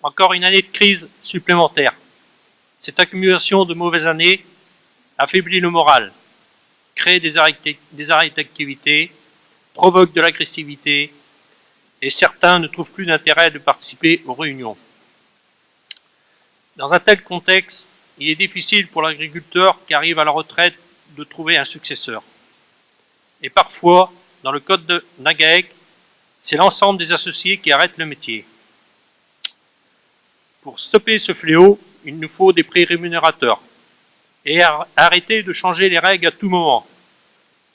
encore une année de crise supplémentaire. Cette accumulation de mauvaises années affaiblit le moral, crée des arrêts d'activité, provoque de l'agressivité, et certains ne trouvent plus d'intérêt de participer aux réunions. Dans un tel contexte, il est difficile pour l'agriculteur qui arrive à la retraite de trouver un successeur. Et parfois, dans le code de Nagaek, c'est l'ensemble des associés qui arrêtent le métier. Pour stopper ce fléau, il nous faut des prix rémunérateurs et arrêter de changer les règles à tout moment,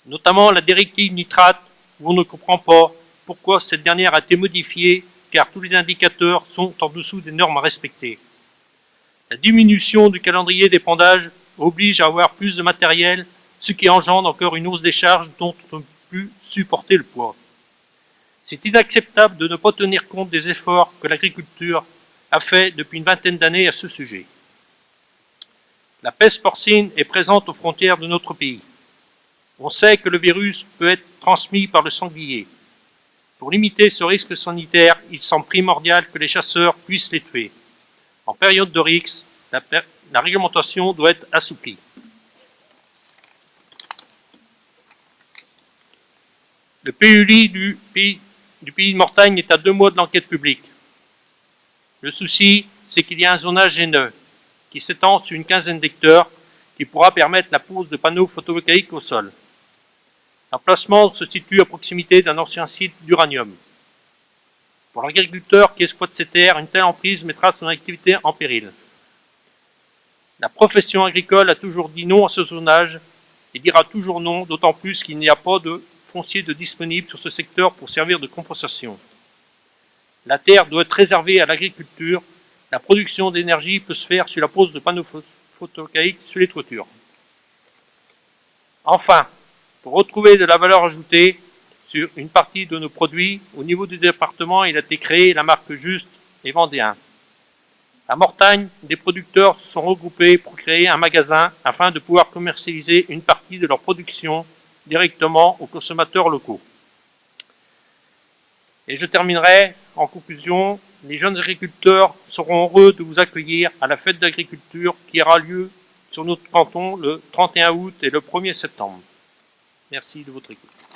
notamment la directive nitrate où on ne comprend pas pourquoi cette dernière a été modifiée car tous les indicateurs sont en dessous des normes à respecter. La diminution du calendrier d'épandage oblige à avoir plus de matériel, ce qui engendre encore une hausse des charges dont on ne peut plus supporter le poids. C'est inacceptable de ne pas tenir compte des efforts que l'agriculture a fait depuis une vingtaine d'années à ce sujet. La peste porcine est présente aux frontières de notre pays. On sait que le virus peut être transmis par le sanglier. Pour limiter ce risque sanitaire, il semble primordial que les chasseurs puissent les tuer. En période de risque, la réglementation doit être assouplie. Le PUI du pays de Mortagne est à 2 mois de l'enquête publique. Le souci, c'est qu'il y a un zonage haineux qui s'étend sur une quinzaine d'hectares qui pourra permettre la pose de panneaux photovoltaïques au sol. L'emplacement se situe à proximité d'un ancien site d'uranium. Pour l'agriculteur qui exploite ces terres, une telle emprise mettra son activité en péril. La profession agricole a toujours dit non à ce zonage et dira toujours non, d'autant plus qu'il n'y a pas de foncier de disponible sur ce secteur pour servir de compensation. La terre doit être réservée à l'agriculture. La production d'énergie peut se faire sur la pose de panneaux photovoltaïques sur les toitures. Enfin, pour retrouver de la valeur ajoutée sur une partie de nos produits, au niveau du département, il a été créé la marque Juste et Vendéen. À Mortagne, des producteurs se sont regroupés pour créer un magasin afin de pouvoir commercialiser une partie de leur production directement aux consommateurs locaux. Et je terminerai en conclusion, les jeunes agriculteurs seront heureux de vous accueillir à la fête d'agriculture qui aura lieu sur notre canton le 31 août et le 1er septembre. Merci de votre écoute.